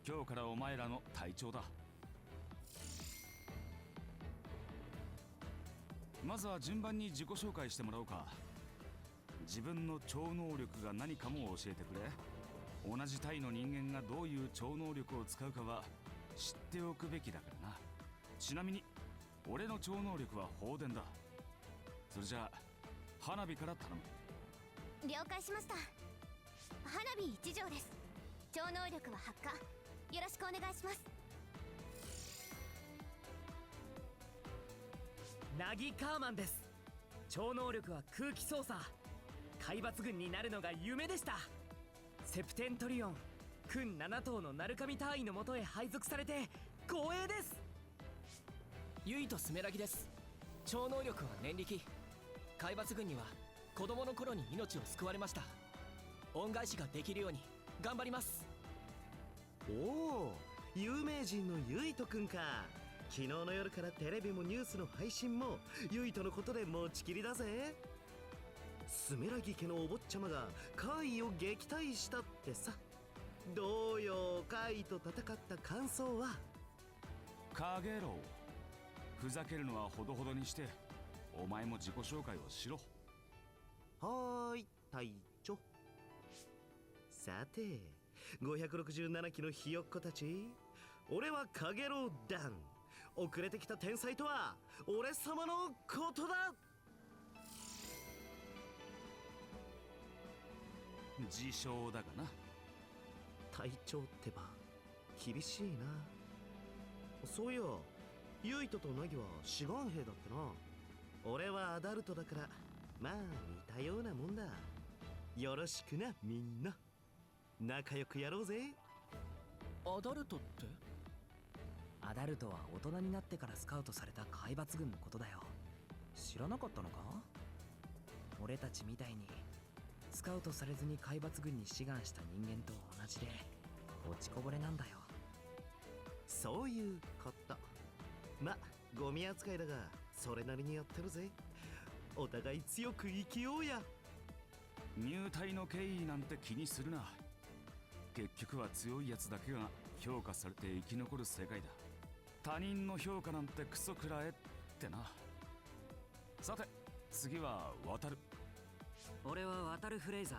今日からお前らの隊長だ。まずは順番に自己紹介してもらおうか。自分の超能力が何かも教えてくれ。同じ隊の人間がどういう超能力を使うかは知っておくべきだからな。ちなみに俺の超能力は放電だ。それじゃあ花火から頼む。了解しました。花火一条です。超能力は発火。よろしくお願いします。ナギカーマンです。超能力は空気操作。海抜軍になるのが夢でした。セプテントリオン訓7頭の鳴神隊員のもとへ配属されて光栄です。ユイとスメラギです。超能力は念力。海抜軍には子供の頃に命を救われました。恩返しができるように頑張ります。おお、有名人のユイトくんか。昨日の夜からテレビもニュースの配信もユイトのことで持ちきりだぜ。スメラギ家のお坊ちゃまが怪異を撃退したってさ。どうよ、怪異と戦った感想は。カゲロウ、ふざけるのはほどほどにしてお前も自己紹介をしろ。はーい、隊長。さて567期のひよっこたち、俺はカゲロウダン。遅れてきた天才とは俺様のことだ。自称だがな。隊長ってば厳しいな。そういやユイトとナギは志願兵だってな。俺はアダルトだからまあ似たようなもんだ。よろしくなみんな。仲良くやろうぜ。アダルトって？アダルトは大人になってからスカウトされた海抜軍のことだよ。知らなかったのか？俺たちみたいにスカウトされずに海抜軍に志願した人間と同じで落ちこぼれなんだよ。そういうこと。ま、ゴミ扱いだがそれなりにやってるぜ。お互い強く生きようや。入隊の経緯なんて気にするな。結局は強いやつだけが評価されて生き残る世界だ。他人の評価なんてクソくらえってな。さて次は渡る。俺は渡るフレイザー。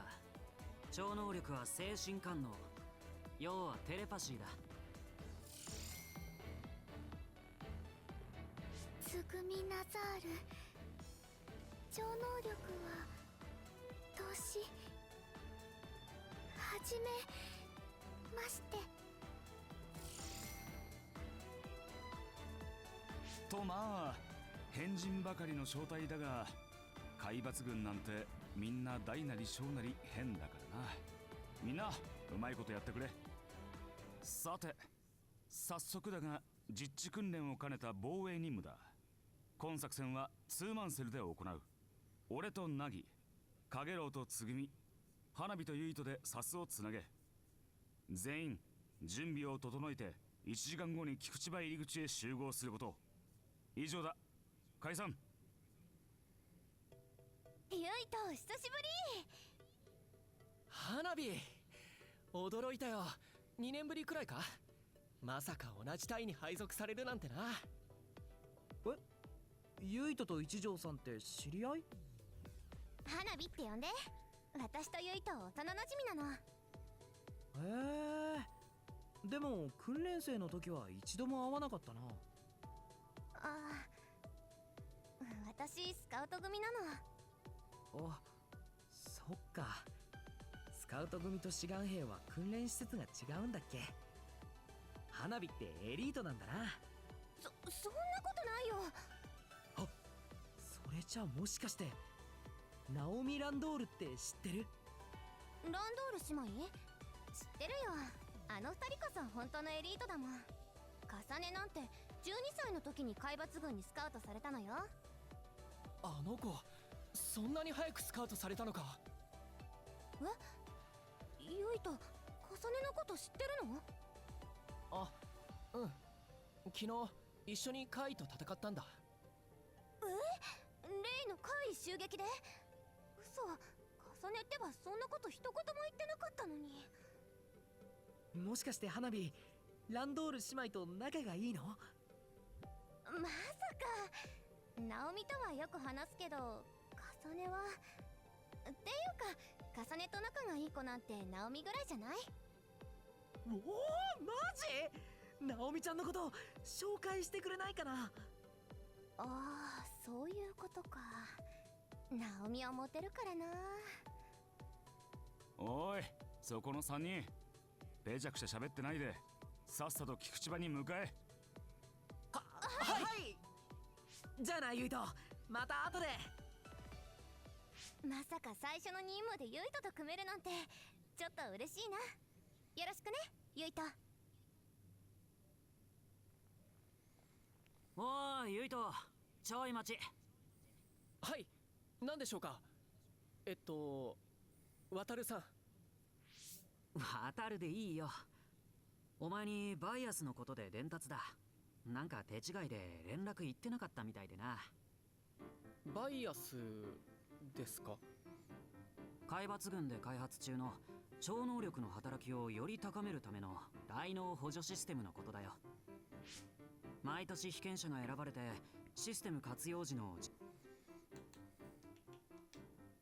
超能力は精神感応、要はテレパシーだ。つぐみナザール。超能力は年はじめまして。とまあ変人ばかりの正体だが、海抜軍なんてみんな大なり小なり変だからな。みんなうまいことやってくれ。さて早速だが実地訓練を兼ねた防衛任務だ。今作戦はツーマンセルで行う。俺とナギ、カゲロウとつぐみ、花火とユイトでサスをつなげ。全員準備を整えて1時間後に菊池場入り口へ集合すること。以上だ。解散。ユイト久しぶり。花火驚いたよ。2年ぶりくらいか。まさか同じ隊に配属されるなんてな。ユイトと一条さんって知り合い？花火って呼んで。私とユイト幼馴染なの。へえ。でも訓練生の時は一度も会わなかったな。ああ、私スカウト組なの。あ、そっか。スカウト組と志願兵は訓練施設が違うんだっけ？花火ってエリートなんだな。そんなことないよ。あ、それじゃもしかしてナオミ・ランドールって知ってる？ランドール姉妹？知ってるよ。あの二人こそ本当のエリートだもん。重ねなんて12歳の時に海抜軍にスカウトされたのよ。あの子そんなに早くスカウトされたのか。ユイト、重ねのこと知ってるの？あ、うん。昨日一緒にカイと戦ったんだ。例の怪異襲撃で？嘘、重ねってばそんなこと一言も言ってなかったのに。もしかして花火、ランドール姉妹と仲がいいの？まさか。ナオミとはよく話すけど、重ねはっていうか、重ねと仲がいい子なんてナオミぐらいじゃない？おお、マジ？ナオミちゃんのこと紹介してくれないかな？ああ、そういうことか。ナオミはモテるからな。おい、そこの3人べちゃくちゃ喋ってないでさっさと菊池場に向かえ。はい。じゃあなユイト、また後で。まさか最初の任務でユイトと組めるなんてちょっと嬉しいな。よろしくねユイト。おーいユイト、ちょい待ち。はい、何でしょうか。渡るさん。渡るでいいよ。お前にバイアスのことで伝達だ。なんか手違いで連絡行ってなかったみたいでな。バイアスですか？海抜軍で開発中の超能力の働きをより高めるための大脳補助システムのことだよ。毎年被験者が選ばれてシステム活用時の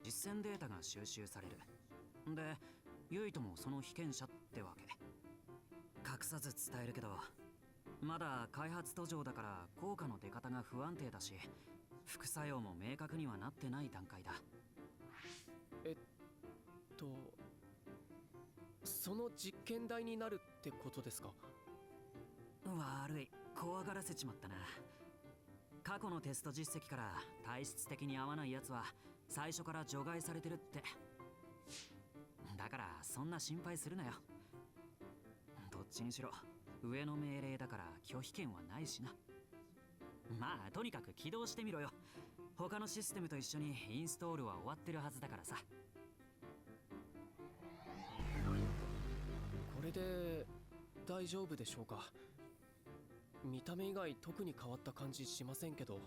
実践データが収集される。で、ユイトもその被験者ってわけ。隠さず伝えるけど、まだ開発途上だから効果の出方が不安定だし、副作用も明確にはなってない段階だ。その実験台になるってことですか？悪い、怖がらせちまったな。過去のテスト実績から体質的に合わないやつは最初から除外されてるって。だからそんな心配するなよ。どっちにしろ上の命令だから拒否権はないしな。まあとにかく起動してみろよ。他のシステムと一緒にインストールは終わってるはずだからさ。これで大丈夫でしょうか？見た目以外特に変わった感じしませんけど。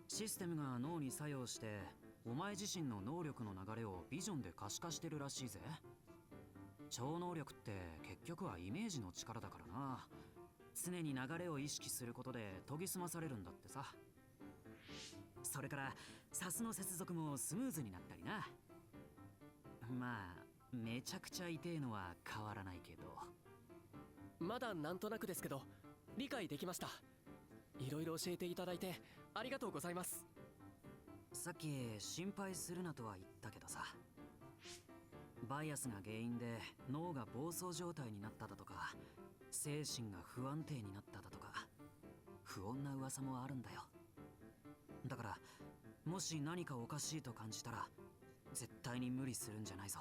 システムが脳に作用してお前自身の能力の流れをビジョンで可視化してるらしいぜ。超能力って結局はイメージの力だからな。常に流れを意識することで研ぎ澄まされるんだってさ。それからサスの接続もスムーズになったりな。まあめちゃくちゃ痛えのは変わらないけど。まだなんとなくですけど理解できました。いろいろ教えていただいてありがとうございます。さっき心配するなとは言ったけどさ、バイアスが原因で脳が暴走状態になっただとか、精神が不安定になっただとか、不穏な噂もあるんだよ。だからもし何かおかしいと感じたら絶対に無理するんじゃないぞ。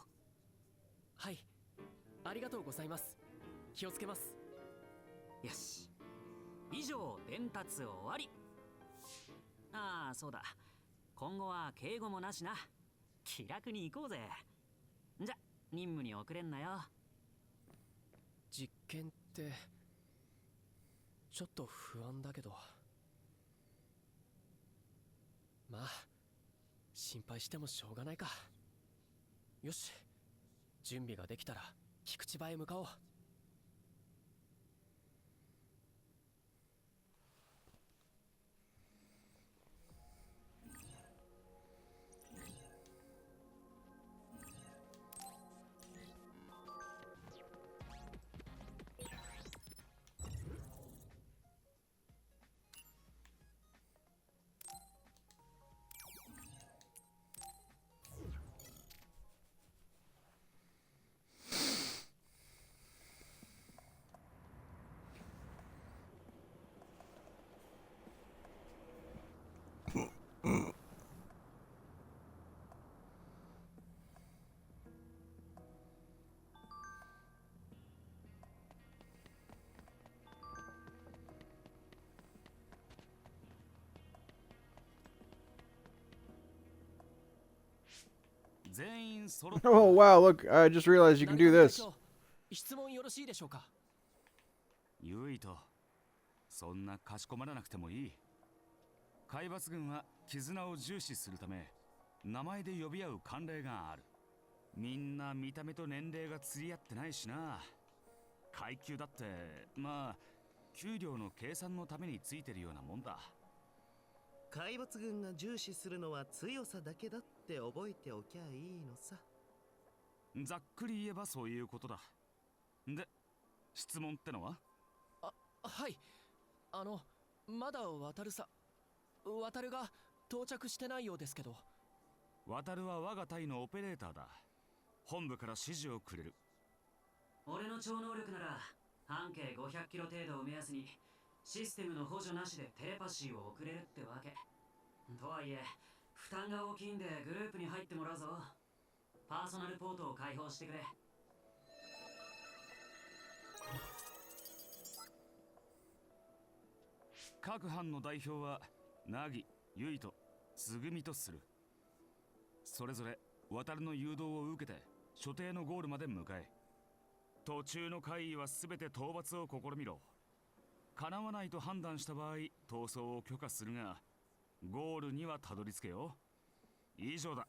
はい、ありがとうございます。気をつけます。よし、以上伝達終わり。ああそうだ、今後は敬語もなしな。気楽に行こうぜ。じゃ任務に遅れんなよ。実験ってちょっと不安だけど、まあ心配してもしょうがないか。よし、準備ができたら菊池場へ向かおう。全員揃った。 Oh wow, look, I just realized you can do this. 質問よろしいでしょうか？ユイと、そんなかしこまらなくてもいい。海抜軍は絆を重視するため名前で呼び合う慣例がある。みんな見た目と年齢が釣り合ってないしな。階級だってまあ給料の計算のためについてるようなもんだ。海抜軍が重視するのは強さだけだって覚えておきゃいいのさ。ざっくり言えばそういうことだ。で、質問ってのは？はい、まだ渡るが到着してないようですけど。渡るは我が隊のオペレーターだ。本部から指示をくれる。俺の超能力なら半径500キロ程度を目安にシステムの補助なしでテレパシーを送れるってわけ。とはいえ負担が大きいんでグループに入ってもらうぞ。パーソナルポートを開放してくれ。各班の代表は凪、結衣とつぐみとする。それぞれ渡るの誘導を受けて所定のゴールまで向かえ。途中の会議は全て討伐を試みろ。叶わないと判断した場合逃走を許可するがゴールにはたどり着けよ。以上だ。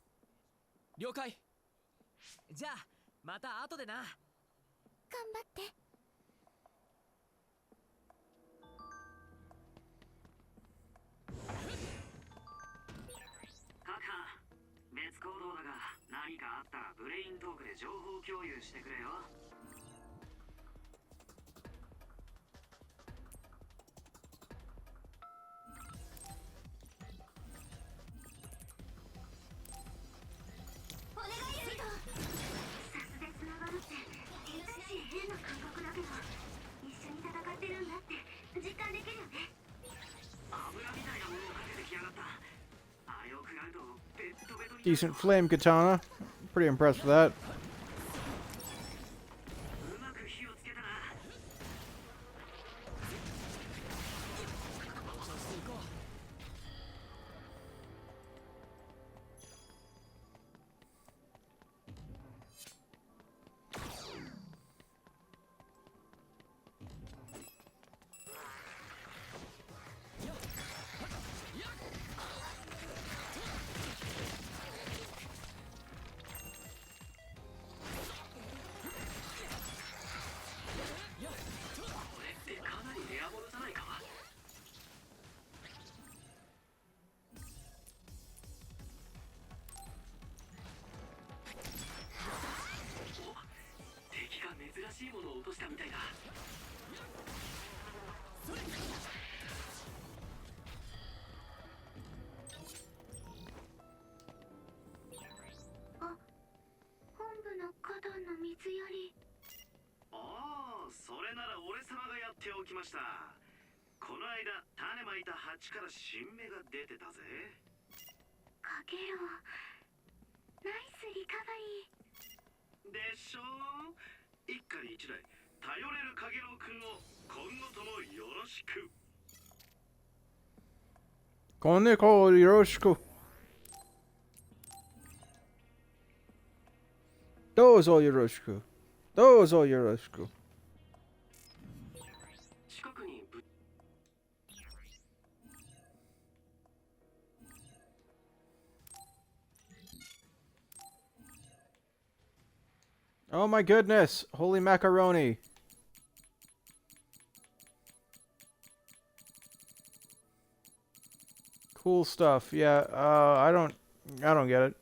了解。じゃあまた後でな。頑張って。各班別行動だが何かあったらブレイントークで情報共有してくれよ。お願いユイト。さすでつながるって Decent flame katana. Pretty impressed with that. うまく火をつけたな。 珍しいものを落としたみたいだ。あ、本部の花壇の水やり。ああ、それなら俺様がやっておきました。この間種まいた鉢から新芽が出てたぜ。かけろ。ナイスリカバリー。でしょう。一家に一台頼れるかげろうくんを今後ともよろしく。こんねこよろしく。どうぞよろしく。どうぞよろしく。近くにぶ。 Oh my goodness! Holy macaroni! Cool stuff. Yeah. I don't get it.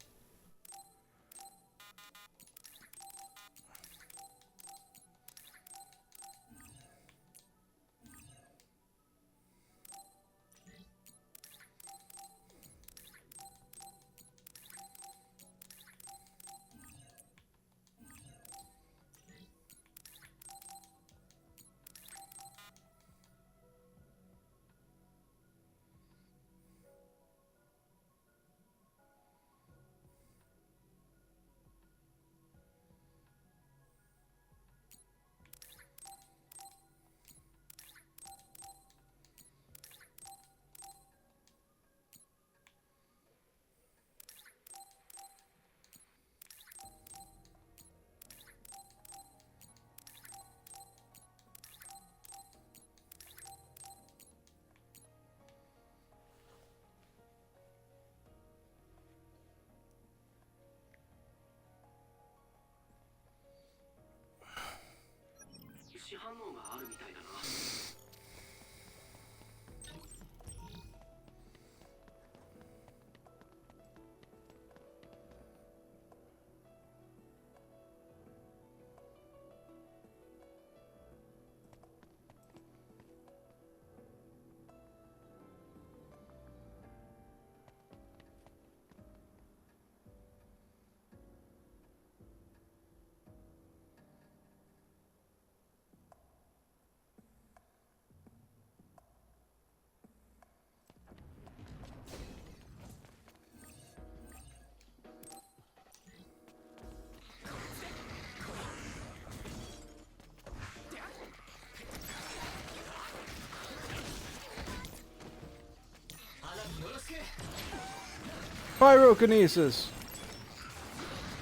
Pyrokinesis.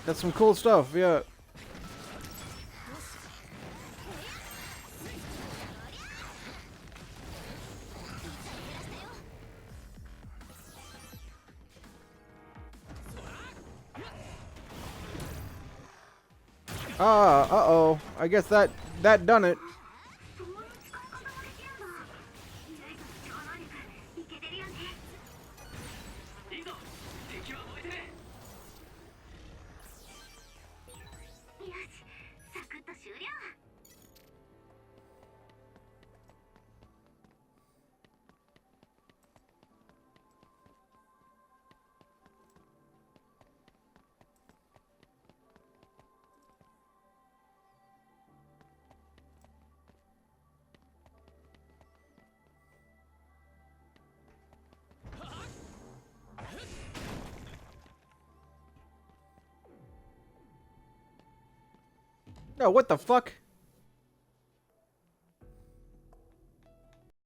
That's some cool stuff, yeah. Uh-oh. I guess that done it. Oh, what the fuck?